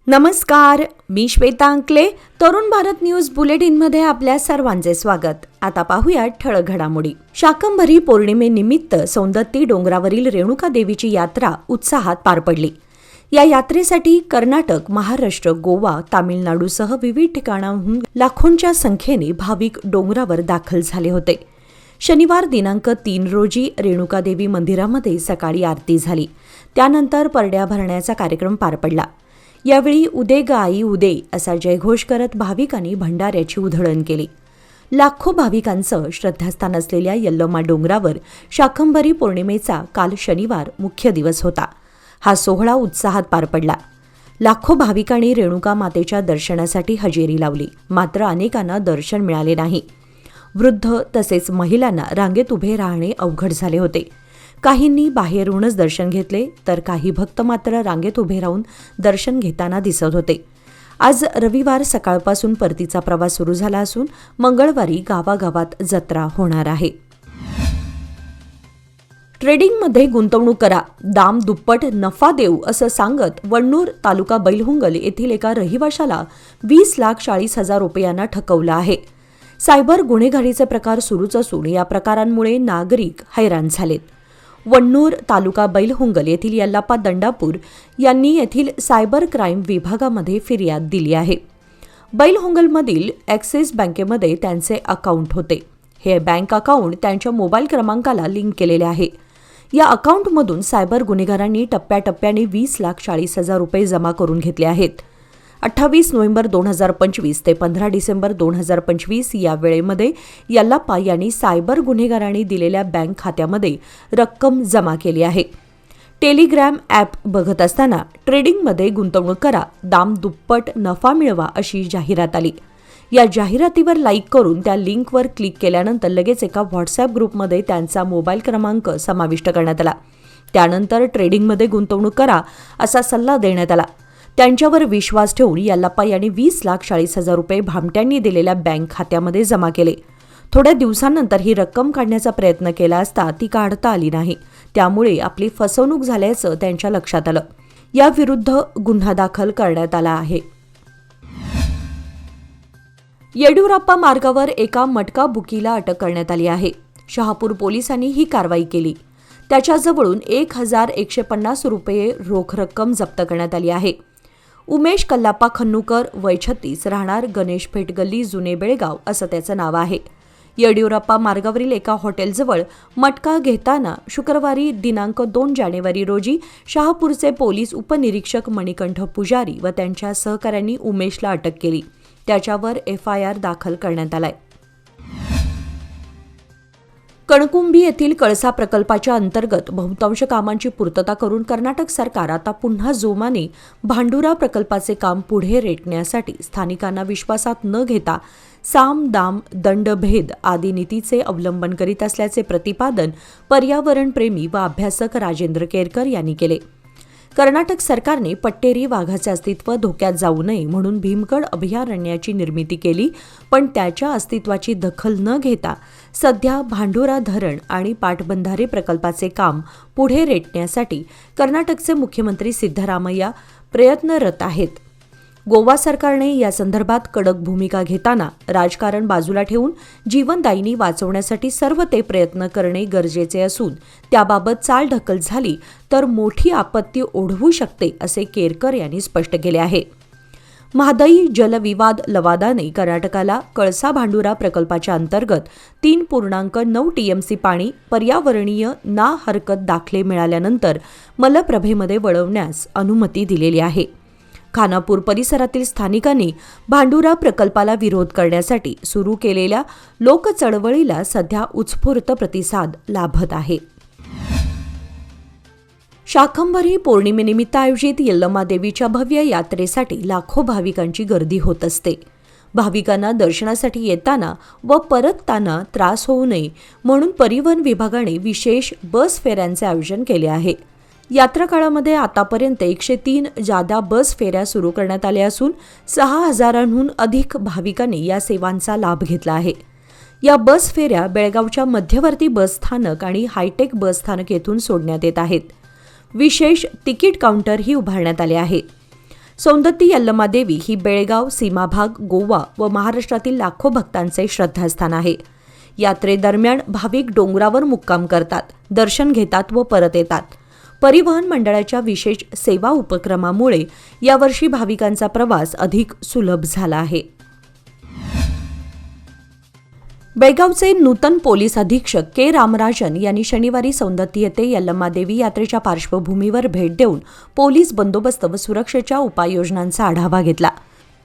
नमस्कार, मी श्वेता अंकले. तरुण भारत न्यूज बुलेटिनमध्ये आपल्या सर्वांचे स्वागत. आता पाहूया ठळक घडामोडी. शाकंभरी पौर्णिमेनिमित्त सौंदत्ती डोंगरावरील रेणुका देवीची यात्रा उत्साहात पार पडली. या यात्रेसाठी कर्नाटक, महाराष्ट्र, गोवा, तामिळनाडूसह विविध ठिकाणांहून लाखोंच्या संख्येने भाविक डोंगरावर दाखल झाले होते. शनिवार दिनांक 3 रोजी रेणुकादेवी मंदिरामध्ये सकाळी आरती झाली. त्यानंतर परड्या भरण्याचा कार्यक्रम पार पडला. यावेळी उदे ग आई उदे असा जयघोष करत भाविकांनी भंडाऱ्याची उधळण केली. लाखो भाविकांचं श्रद्धास्थान असलेल्या यल्लमा डोंगरावर शाकंभरी पौर्णिमेचा काल शनिवार मुख्य दिवस होता. हा सोहळा उत्साहात पार पडला. लाखो भाविकांनी रेणुका मातेच्या दर्शनासाठी हजेरी लावली. मात्र अनेकांना दर्शन मिळाले नाही. वृद्ध तसेच महिलांना रांगेत उभे राहणे अवघड झाले होते. काहींनी बाहेरूनच दर्शन घेतले, तर काही भक्त मात्र रांगेत उभे राहून दर्शन घेताना दिसत होते. आज रविवार सकाळपासून परतीचा प्रवास सुरू झाला असून मंगळवारी गावागावात जत्रा होणार आहे. ट्रेडिंगमध्ये गुंतवणूक करा, दाम दुप्पट नफा देऊ असं सांगत वण्णूर तालुका बैलहुंगल येथील एका रहिवाशाला 20,40,000 रुपयांना ठकवलं आहे. सायबर गुन्हेगारीचे प्रकार सुरूच असून या प्रकारांमुळे नागरिक हैराण झालेत. वण्णूर तालुका बैलहुंगल येथील यल्लाप्पा दंडापूर यांनी येथील सायबर क्राईम विभागामध्ये फिर्याद दिली आहे. बैलहुंगलमधील ॲक्सिस बँकेमध्ये त्यांचे अकाउंट होते. हे बँक अकाउंट त्यांच्या मोबाईल क्रमांकाला लिंक केलेले आहे. या अकाउंटमधून सायबर गुन्हेगारांनी टप्प्याटप्प्याने 20,40,000 रुपये जमा करून घेतले आहेत. 28 नोव्हेंबर 2025 ते 15 डिसेंबर 2025 या वेळेमध्ये यल्लाप्पा यांनी सायबर गुन्हेगारांनी दिलेल्या बँक खात्यामध्ये रक्कम जमा केली आहे. टेलिग्राम ॲप बघत असताना ट्रेडिंगमध्ये गुंतवणूक करा, दाम दुप्पट नफा मिळवा अशी जाहिरात आली. या जाहिरातीवर लाईक करून त्या लिंकवर क्लिक केल्यानंतर लगेच एका व्हॉट्सॲप ग्रुपमध्ये त्यांचा मोबाईल क्रमांक समाविष्ट करण्यात आला. त्यानंतर ट्रेडिंगमध्ये गुंतवणूक करा असा सल्ला देण्यात आला. त्यांच्यावर विश्वास ठेवून यल्लाप्पा यांनी 20,40,000 रुपये भामट्यांनी दिलेल्या बँक खात्यामध्ये जमा केले. थोड्या दिवसांनंतर ही रक्कम काढण्याचा प्रयत्न केला असता ती काढता आली नाही. त्यामुळे आपली फसवणूक झाल्याचं त्यांच्या लक्षात आलं. याविरुद्ध गुन्हा दाखल करण्यात आला आहे. येडियुराप्पा मार्गावर एका मटका बुकीला अटक करण्यात आली आहे. शहापूर पोलिसांनी ही कारवाई केली. त्याच्याजवळून 1,150 रुपये रोख रक्कम जप्त करण्यात आली आहे. उमेश कल्लाप्पा खन्नूकर, वय 36, राहणार गणेश पेठ गल्ली, जुने बेळगाव असं त्याचं नाव आहे. येडियुराप्पा मार्गावरील एका हॉटेलजवळ मटका घेताना शुक्रवारी दिनांक 2 जानेवारी रोजी शहापूरचे पोलीस उपनिरीक्षक मणिकंठ पुजारी व त्यांच्या सहकाऱ्यांनी उमेशला अटक केली. त्याच्यावर FIR दाखल करण्यात आलाय. कणकुंबी येथील कळसा प्रकल्पाच्या अंतर्गत बहुतांश कामांची पूर्तता करून कर्नाटक सरकार आता पुन्हा जोमाने भांडुरा प्रकल्पाचे काम पुढे रेटण्यासाठी स्थानिकांना विश्वासात न घेता साम दाम दंडभेद आदी नीतीचे अवलंबन करीत असल्याचे प्रतिपादन पर्यावरणप्रेमी व अभ्यासक राजेंद्र केरकर यांनी केले. कर्नाटक सरकारने पट्टेरी वाघाचे अस्तित्व धोक्यात जाऊ नये म्हणून भीमगड अभयारण्याची निर्मिती केली, पण त्याच्या अस्तित्वाची दखल न घेता सध्या भांडुरा धरण आणि पाटबंधारे प्रकल्पाचे काम पुढे रेटण्यासाठी कर्नाटकचे मुख्यमंत्री सिद्धरामय्या प्रयत्नरत आहेत. गोवा सरकारने या संदर्भात कडक भूमिका घेताना राजकारण बाजूला ठेवून जीवनदायिनी वाचवण्यासाठी सर्व ते प्रयत्न करणे गरजेचे असून त्याबाबत चालढकल झाली तर मोठी आपत्ती ओढवू शकते असे केरकर यांनी स्पष्ट केले आहे. म्हादई जलविवाद लवादाने कर्नाटकाला कळसा भांडुरा प्रकल्पाच्या अंतर्गत 3.9 TMC पाणी पर्यावरणीय ना हरकत दाखले मिळाल्यानंतर मलप्रभेमध्ये वळवण्यास अनुमती दिलेली आहे. खानापूर परिसरातील स्थानिकांनी भांडुरा प्रकल्पाला विरोध करण्यासाठी सुरू केलेल्या लोकचळवळीला सध्या उत्स्फूर्त प्रतिसाद लाभत आहे. शाकंभरी पौर्णिमेनिमित्त आयोजित यल्लमा देवीच्या भव्य यात्रेसाठी लाखो भाविकांची गर्दी होत असते. भाविकांना दर्शनासाठी येताना व परतताना त्रास होऊ नये म्हणून परिवहन विभागाने विशेष बस फेऱ्यांचे आयोजन केले आहे. यात्रा काळामध्ये आतापर्यंत 103 जादा बस फेऱ्या सुरू करण्यात आल्या असून 6,000हून अधिक भाविकांनी या सेवांचा लाभ घेतला आहे. या बस फेऱ्या बेळगावच्या मध्यवर्ती बस स्थानक आणि हायटेक बस स्थानक येथून सोडण्यात येत आहेत. विशेष तिकीट काउंटरही उभारण्यात आले आहे. सौंदत्ती यल्लमा देवी ही बेळगाव, सीमाभाग, गोवा व महाराष्ट्रातील लाखो भक्तांचे श्रद्धास्थान आहे. यात्रेदरम्यान भाविक डोंगरावर मुक्काम करतात, दर्शन घेतात व परत येतात. परिवहन मंडळाच्या विशेष सेवा उपक्रमामुळे यावर्षी भाविकांचा प्रवास अधिक सुलभ झाला आहे. बेळगावचे नूतन पोलीस अधीक्षक के रामराजन यांनी शनिवारी सौंदत्ती येथे यल्लमा देवी यात्रेच्या पार्श्वभूमीवर भेट देऊन पोलीस बंदोबस्त व सुरक्षेच्या उपाययोजनांचा आढावा घेतला.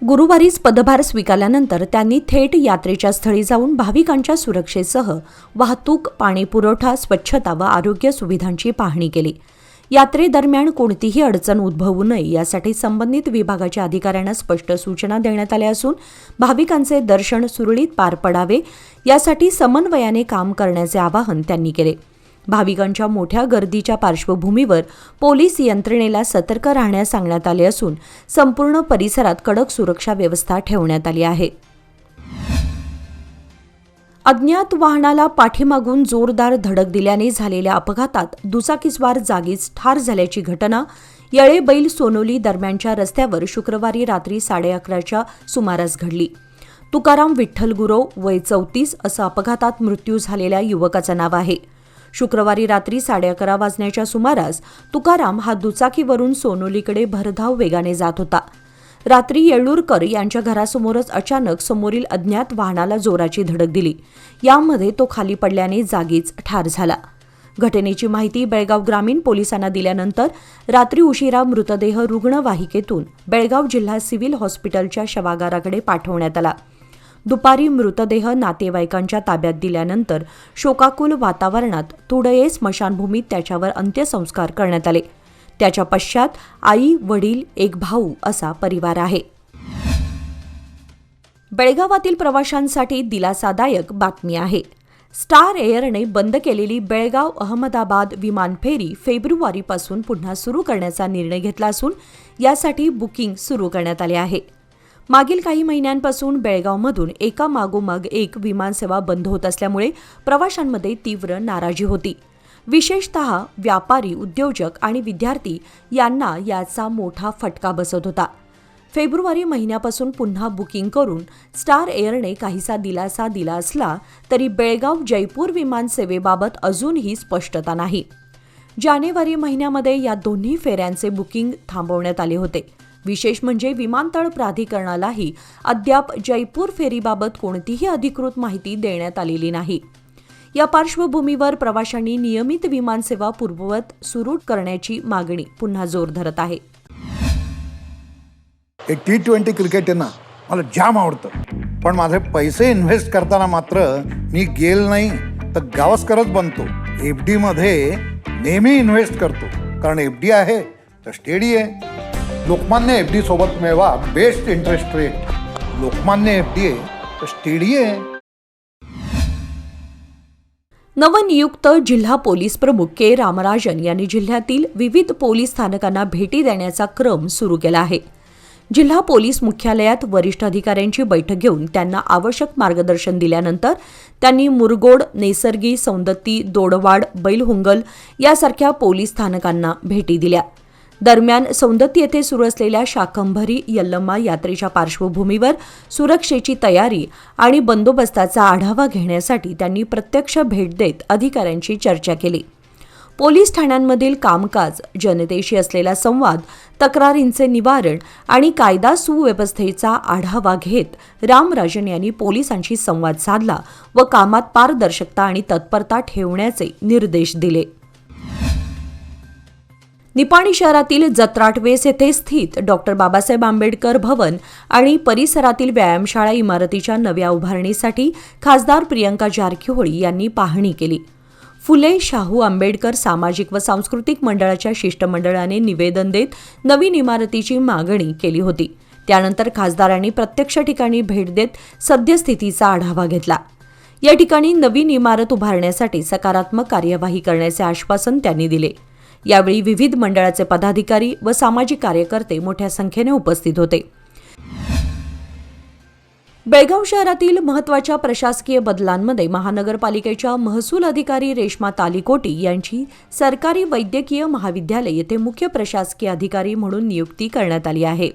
गुरुवारीच पदभार स्वीकारल्यानंतर त्यांनी थेट यात्रेच्या स्थळी जाऊन भाविकांच्या सुरक्षेसह वाहतूक, पाणीपुरवठा, स्वच्छता व आरोग्य सुविधांची पाहणी केली. यात्रेदरम्यान कोणतीही अडचण उद्भवू नये यासाठी संबंधित विभागाच्या अधिकाऱ्यांना स्पष्ट सूचना देण्यात आल्या असून भाविकांचे दर्शन सुरळीत पार पडावे यासाठी समन्वयाने काम करण्याचे आवाहन त्यांनी केले. भाविकांच्या मोठ्या गर्दीच्या पार्श्वभूमीवर पोलीस यंत्रणेला सतर्क राहण्यास सांगण्यात आले असून संपूर्ण परिसरात कडक सुरक्षा व्यवस्था ठेवण्यात आली आहे. अज्ञात वाहनाला पाठीमागून जोरदार धडक दिल्याने झालेल्या अपघातात दुचाकीस्वार जागीच ठार झाल्याची घटना येळे-बैल सोनोली दरम्यानच्या रस्त्यावर शुक्रवारी रात्री 11:30च्या सुमारास घडली. तुकाराम विठ्ठल गुरव, वय 34 असं अपघातात मृत्यू झालेल्या युवकाचं नाव आहे. शुक्रवारी रात्री 11:30 वाजण्याच्या सुमारास तुकाराम हा दुचाकीवरून सोनोलीकडे भरधाव वेगाने जात होता. रात्री येळूरकर यांच्या घरासमोरच अचानक समोरील अज्ञात वाहनाला जोराची धडक दिली. यामध्ये तो खाली पडल्याने जागीच ठार झाला. घटनेची माहिती बेळगाव ग्रामीण पोलिसांना दिल्यानंतर रात्री उशिरा मृतदेह रुग्णवाहिकेतून बेळगाव जिल्हा सिव्हिल हॉस्पिटलच्या शवागाराकडे पाठवण्यात आला. दुपारी मृतदेह नातेवाईकांच्या ताब्यात दिल्यानंतर शोकाकुल वातावरणात तुडये स्मशानभूमीत त्याच्यावर अंत्यसंस्कार करण्यात आले. त्याच्या पश्चात आई, वडील, एक भाऊ असा परिवार आहे. बेळगावातील प्रवाशांसाठी दिलासादायक बातमी आहे. स्टार एअरने बंद केलेली बेळगाव अहमदाबाद विमान फेरी फेब्रुवारीपासून पुन्हा सुरू करण्याचा निर्णय घेतला असून यासाठी बुकिंग सुरू करण्यात आले आहे. मागील काही महिन्यांपासून बेळगावमधून एकामागोमाग एक विमानसेवा बंद होत असल्यामुळे प्रवाशांमध्ये तीव्र नाराजी होती. विशेषतः व्यापारी, उद्योजक आणि विद्यार्थी यांना याचा मोठा फटका बसत होता. फेब्रुवारी महिन्यापासून पुन्हा बुकिंग करून स्टार एअरने काहीसा दिलासा दिला असला तरी बेळगाव जयपूर विमानसेवेबाबत अजूनही स्पष्टता नाही. जानेवारी महिन्यामध्ये या दोन्ही फेऱ्यांचे बुकिंग थांबवण्यात आले होते. विशेष म्हणजे विमानतळ प्राधिकरणालाही अद्याप जयपूर फेरीबाबत कोणतीही अधिकृत माहिती देण्यात आलेली नाही. या पार्श्वभूमीवर प्रवाशांनी नियमित विमानसेवा पूर्ववत सुरू करण्याची मागणी पुन्हा जोर धरत आहे. T20 क्रिकेट ना मला जाम आवडतं, पण माझे पैसे इन्व्हेस्ट करताना मात्र मी गेल नाही तर गावस्करच बनतो. FD मध्ये नेहमी इन्व्हेस्ट करतो, कारण FD आहे तर स्टेडी आहे. लोकमान्य FD सोबत मिळवा best interest rate. Lokmanya FD आहे तर स्टेडी आहे. नवनियुक्त जिल्हा पोलीस प्रमुख के रामराजन यांनी जिल्ह्यातील विविध पोलीस स्थानकांना भेटी देण्याचा क्रम सुरू केला आहे. जिल्हा पोलीस मुख्यालयात वरिष्ठ अधिकाऱ्यांची बैठक घेऊन त्यांना आवश्यक मार्गदर्शन दिल्यानंतर त्यांनी मुरगोड, नेसर्गी, सौंदत्ती, दोडवाड, बैलहुंगल यासारख्या पोलीस स्थानकांना भेटी दिल्या. दरम्यान सौंदत्ती येथे सुरू असलेल्या शाकंभरी यल्लमा यात्रेच्या पार्श्वभूमीवर सुरक्षेची तयारी आणि बंदोबस्ताचा आढावा घेण्यासाठी त्यांनी प्रत्यक्ष भेट देत अधिकाऱ्यांशी चर्चा केली. पोलीस ठाण्यांमधील कामकाज, जनतेशी असलेला संवाद, तक्रारींचे निवारण आणि कायदा सुव्यवस्थेचा आढावा घेत रामराजन यांनी पोलिसांशी संवाद साधला व कामात पारदर्शकता आणि तत्परता ठेवण्याचे निर्देश दिले. निपाणी शहरातील जत्राटवेस येथे स्थित डॉक्टर बाबासाहेब आंबेडकर भवन आणि परिसरातील व्यायामशाळा इमारतीच्या नव्या उभारणीसाठी खासदार प्रियंका जारकीहोळी यांनी पाहणी केली. फुले शाहू आंबेडकर सामाजिक व सांस्कृतिक मंडळाच्या शिष्टमंडळाने निवेदन देत नवीन इमारतीची मागणी केली होती. त्यानंतर खासदारांनी प्रत्यक्ष ठिकाणी भेट देत सद्यस्थितीचा आढावा घेतला. या ठिकाणी नवीन इमारत उभारण्यासाठी सकारात्मक कार्यवाही करण्याचे आश्वासन त्यांनी दिले. यावेळी विविध मंडळाचे पदाधिकारी व सामाजिक कार्यकर्ते मोठ्या संख्येने उपस्थित होते. बेळगाव शहरातील महत्त्वाच्या प्रशासकीय बदलांमध्ये महानगरपालिकेच्या महसूल अधिकारी रेश्मा तालीकोटी यांची सरकारी वैद्यकीय महाविद्यालय येथे मुख्य प्रशासकीय अधिकारी म्हणून नियुक्ती करण्यात आली आहे.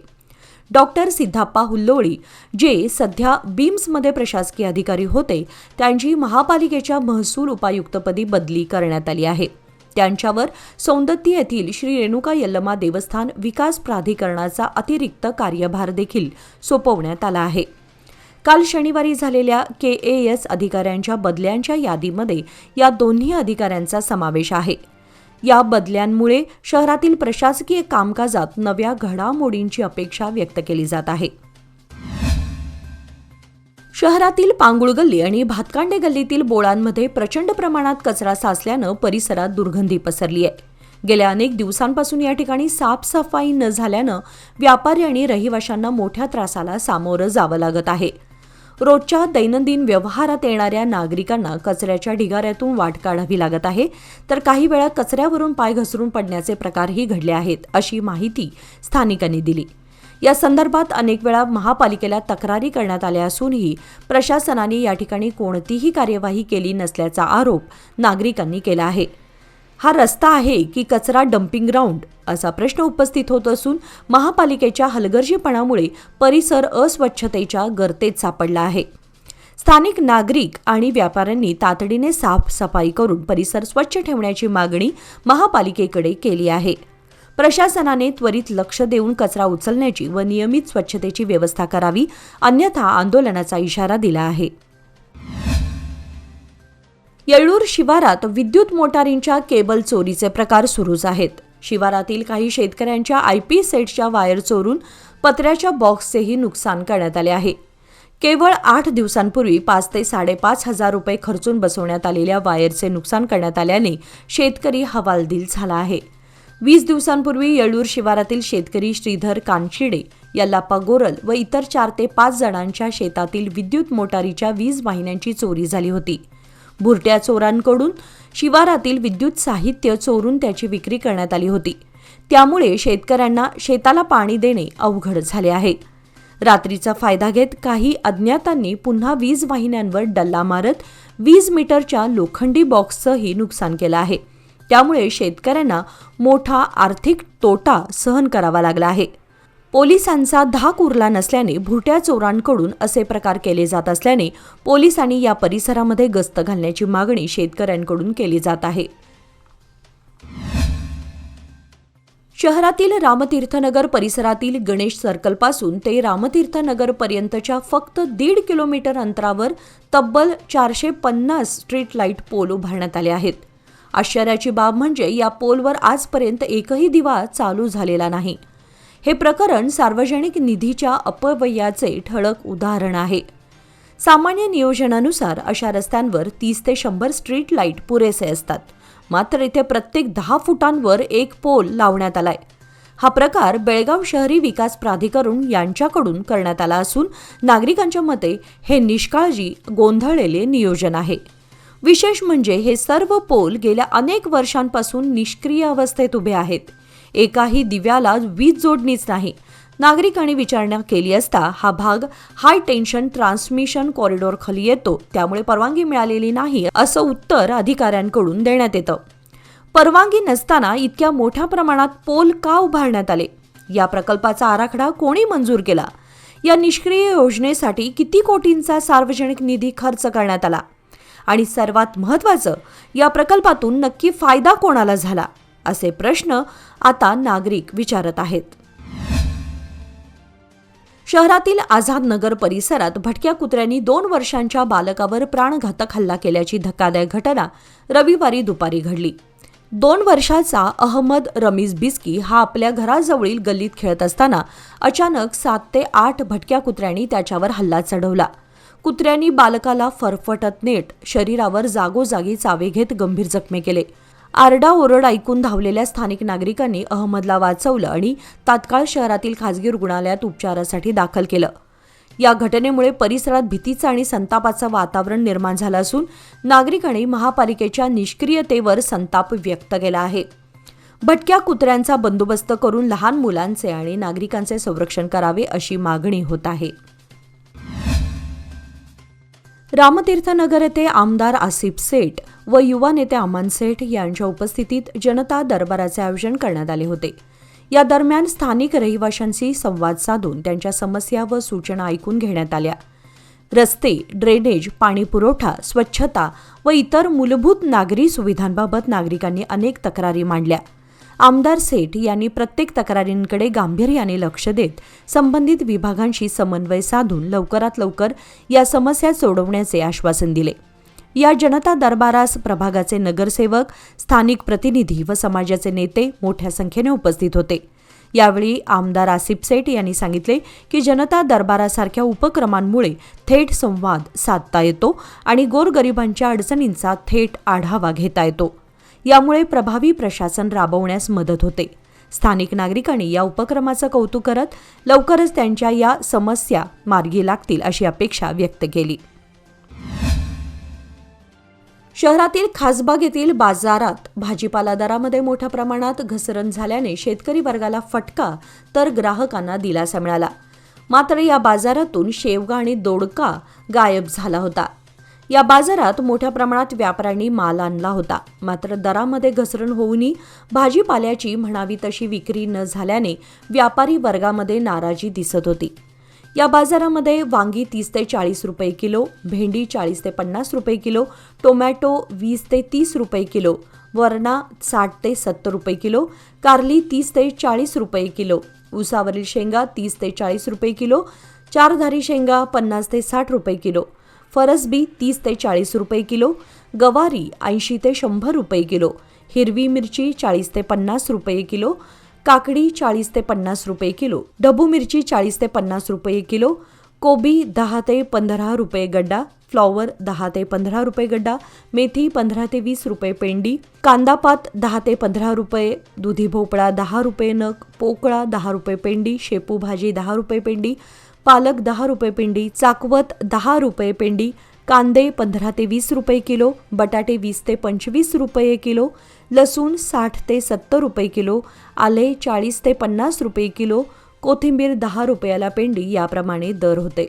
डॉक्टर सिद्धाप्पा हुल्लोळी जे सध्या बीम्समध्ये प्रशासकीय अधिकारी होते त्यांची महापालिकेच्या महसूल उपायुक्तपदी बदली करण्यात आली आहे. त्यांच्यावर सौंदत्ती येथील श्री रेणुका यल्लमा देवस्थान विकास प्राधिकरणाचा अतिरिक्त कार्यभार देखील सोपवण्यात आला आहे. काल शनिवारी झालेल्या KAS अधिकाऱ्यांच्या बदल्यांच्या यादीमध्ये या दोन्ही अधिकाऱ्यांचा समावेश आहे. या बदल्यांमुळे शहरातील प्रशासकीय कामकाजात नव्या घडामोडींची अपेक्षा व्यक्त केली जात आहे. शहरातील पांगुळ गल्ली आणि भातकांडे गल्लीतील बोळांमध्ये प्रचंड प्रमाणात कचरा साचल्यानं परिसरात दुर्गंधी पसरली आहे. गेल्या अनेक दिवसांपासून या ठिकाणी साफसफाई न झाल्यानं व्यापारी आणि रहिवाशांना मोठ्या त्रासाला सामोरं जावं लागत आहे. रोजच्या दैनंदिन व्यवहारात येणाऱ्या नागरिकांना कचऱ्याच्या ढिगाऱ्यातून वाट काढावी लागत आहे, तर काही वेळा कचऱ्यावरून पाय घसरून पडण्याचे प्रकारही घडले आहेत, अशी माहिती स्थानिकांनी दिली. या संदर्भात अनेक वेळा महापालिकेला तक्रारी करण्यात आल्या असूनही प्रशासनाने या ठिकाणी कोणतीही कार्यवाही केली नसल्याचा आरोप नागरिकांनी केला आहे. हा रस्ता आहे की कचरा डम्पिंग ग्राउंड असा प्रश्न उपस्थित होत असून महापालिकेच्या हलगर्जीपणामुळे परिसर अस्वच्छतेच्या गर्तेत सापडला आहे. स्थानिक नागरिक आणि व्यापाऱ्यांनी तातडीने साफसफाई करून परिसर स्वच्छ ठेवण्याची मागणी महापालिकेकडे केली आहे. प्रशासनाने त्वरित लक्ष देऊन कचरा उचलण्याची व नियमित स्वच्छतेची व्यवस्था करावी, अन्यथा आंदोलनाचा इशारा दिला आहे. येळ्ळूर शिवारात विद्युत मोटारींच्या केबल चोरीचे प्रकार सुरूच आहेत. शिवारातील काही शेतकऱ्यांच्या IP सेटच्या वायर चोरून पत्र्याच्या बॉक्सचेही नुकसान करण्यात आले आहे. केवळ 8 दिवसांपूर्वी 5 ते 5.5 हजार रुपये खर्चून बसवण्यात आलेल्या वायरचे नुकसान करण्यात आल्याने शेतकरी हवालदिल झाला आहे. 20 दिवसांपूर्वी येळ्ळूर शिवारातील शेतकरी श्रीधर कानशिडे, यल्लाप्पा गोरल व इतर 4 ते 5 जणांच्या शेतातील विद्युत मोटारीच्या वीज वाहिन्यांची चोरी झाली होती. भुरट्या चोरांकडून शिवारातील विद्युत साहित्य चोरून त्याची विक्री करण्यात आली होती. त्यामुळे शेतकऱ्यांना शेताला पाणी देणे अवघड झाले आहे. रात्रीचा फायदा घेत काही अज्ञातांनी पुन्हा वीज वाहिन्यांवर डल्ला मारत वीज मीटरच्या लोखंडी बॉक्सचंही नुकसान केलं आहे. त्यामुळे शेतकऱ्यांना मोठा आर्थिक तोटा सहन करावा लागला आहे. पोलिसांचा धाक उरला नसल्याने भुरट्या चोरांकडून असे प्रकार केले जात असल्याने पोलिसांनी या परिसरामध्ये गस्त घालण्याची मागणी शेतकऱ्यांकडून केली जात आहे. शहरातील रामतीर्थनगर परिसरातील गणेश सर्कलपासून ते रामतीर्थनगर पर्यंतच्या फक्त 1.5 किलोमीटर अंतरावर तब्बल 450 स्ट्रीट लाईट पोल उभारण्यात आले आहेत. आश्चर्याची बाब म्हणजे या पोलवर आजपर्यंत एकही दिवा चालू झालेला नाही. हे प्रकरण सार्वजनिक निधीच्या अपव्ययाचे ठळक उदाहरण आहे. सामान्य नियोजनानुसार अशा रस्त्यांवर 30 ते 100 स्ट्रीट लाईट पुरेसे असतात. मात्र इथे प्रत्येक 10 फुटांवर एक पोल लावण्यात आलाय. हा प्रकार बेळगाव शहरी विकास प्राधिकरण यांच्याकडून करण्यात आला असून नागरिकांच्या मते हे निष्काळजी, गोंधळलेले नियोजन आहे. विशेष म्हणजे हे सर्व पोल गेल्या अनेक वर्षांपासून निष्क्रिय अवस्थेत उभे आहेत. एकाही दिव्याला वीज जोडणीच नाही. नागरिकांनी विचारणा केली असता हा भाग हाय टेन्शन ट्रान्समिशन कॉरिडॉर खाली येतो, त्यामुळे परवानगी मिळालेली नाही असं उत्तर अधिकाऱ्यांकडून देण्यात येतं. परवानगी नसताना इतक्या मोठ्या प्रमाणात पोल का उभारण्यात आले? या प्रकल्पाचा आराखडा कोणी मंजूर केला? या निष्क्रिय योजनेसाठी किती कोटींचा सार्वजनिक निधी खर्च करण्यात आला? आणि सर्वात महत्त्वाचं, या प्रकल्पातून नक्की फायदा कोणाला झाला? असे प्रश्न आता नागरिक विचारत आहेत. शहरातील आझाद नगर परिसरात भटक्या कुत्र्यांनी 2 वर्षांच्या बालकावर प्राणघातक हल्ला केल्याची धक्कादायक घटना रविवारी दुपारी घडली. 2 वर्षाचा अहमद रमीज बिस्की हा आपल्या घराजवळील गल्लीत खेळत असताना अचानक 7 ते 8 भटक्या कुत्र्यांनी त्याच्यावर हल्ला चढवला. कुत्र्यांनी बालकाला फरफटत नेट शरीरावर जागोजागी चावे घेत गंभीर जखमी केले. आरडाओरड ऐकून धावलेल्या स्थानिक नागरिकांनी अहमदला वाचवलं आणि तात्काळ शहरातील खासगी रुग्णालयात उपचारासाठी दाखल केलं. या घटनेमुळे परिसरात भीतीचं आणि संतापाचं वातावरण निर्माण झालं असून नागरिकांनी महापालिकेच्या निष्क्रियतेवर संताप व्यक्त केला आहे. भटक्या कुत्र्यांचा बंदोबस्त करून लहान मुलांचे आणि नागरिकांचे संरक्षण करावे अशी मागणी होत आहे. रामतीर्थनगर येथे आमदार आसिफ सेठ व युवा नेते अमान सेठ यांच्या उपस्थितीत जनता दरबाराचे आयोजन करण्यात आले होते. या दरम्यान स्थानिक रहिवाशांशी संवाद साधून त्यांच्या समस्या व सूचना ऐकून घेण्यात आल्या. रस्ते, ड्रेनेज, पाणीपुरवठा, स्वच्छता व इतर मूलभूत नागरी सुविधांबाबत नागरिकांनी अनेक तक्रारी मांडल्या. आमदार सेठ यांनी प्रत्येक तक्रारींकडे गांभीर्याने लक्ष देत संबंधित विभागांशी समन्वय साधून लवकरात लवकर या समस्या सोडवण्याचे आश्वासन दिले. या जनता दरबारास प्रभागाचे नगरसेवक, स्थानिक प्रतिनिधी व समाजाचे नेते मोठ्या संख्येने उपस्थित होते. यावेळी आमदार आसिफ सेठ यांनी सांगितले की जनता दरबारासारख्या उपक्रमांमुळे थेट संवाद साधता येतो आणि गोरगरिबांच्या अडचणींचा थेट आढावा घेता येतो. यामुळे प्रभावी प्रशासन राबवण्यास मदत होते. स्थानिक नागरिकांनी या उपक्रमाचं कौतुक करत लवकरच त्यांच्या या समस्या मार्गी लागतील अशी अपेक्षा व्यक्त केली. शहरातील खासबाग येथील बाजारात भाजीपाला दरामध्ये मोठ्या प्रमाणात घसरण झाल्याने शेतकरी वर्गाला फटका तर ग्राहकांना दिलासा मिळाला. मात्र या बाजारातून शेवगा आणि दोडका गायब झाला होता. या बाजारात मोठ्या प्रमाणात व्यापाऱ्यांनी माल आणला होता. मात्र दरामध्ये घसरण होऊनही भाजीपाल्याची म्हणावी तशी विक्री न झाल्याने व्यापारी वर्गामध्ये नाराजी दिसत होती. या बाजारामध्ये वांगी 30 ते 40 रुपये किलो, भेंडी 40 ते 50 रुपये किलो, टोमॅटो 20 ते 30 रुपये किलो, वरणा 60 ते 70 रुपये किलो, कारली 30 ते 40 रुपये किलो, ऊसावरील शेंगा 30 ते 40 रुपये किलो, चारधारी शेंगा 50 ते 60 रुपये किलो, फरसबी 30 ते 40 रुपये किलो, गवारी 80 ते 100 रुपये किलो, हिरवी मिरची 40 ते 50 रुपये किलो, काकडी 40 ते 50 रुपये किलो, ढबू मिरची 40 ते 50 रुपये किलो, कोबी 10 ते 15 रुपये गड्डा, फ्लॉवर 10 ते 15 रुपये गड्डा, मेथी 15 ते 20 रुपये पेंडी, कांदापात 10 ते 15 रुपये, दुधी भोपळा 10 रुपये नग, पोकळा 10 रुपये पेंडी, शेपू भाजी 10 रुपये पेंडी, पालक 10 रुपये पेंडी, चाकवत 10 रुपये पेंडी, कांदे 15 ते 20 रुपये किलो, बटाटे 20 ते 25 रुपये किलो, लसूण 60 ते 70 रुपये किलो, आले 40 ते 50 रुपये किलो, कोथिंबीर 10 रुपयाला पेंडी याप्रमाणे दर होते.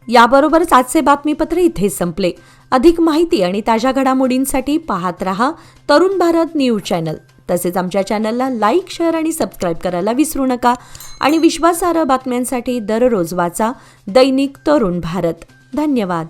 याबरोबरच आजचे बातमीपत्र इथे संपले. अधिक माहिती आणि ताज्या घडामोडींसाठी पाहत रहा तरुण भारत न्यूज चॅनल. तसेच आमच्या चॅनलला लाईक, शेअर आणि सबस्क्राईब करायला विसरू नका. आणि विश्वासार्ह बातम्यांसाठी दररोज वाचा दैनिक तरुण भारत. धन्यवाद.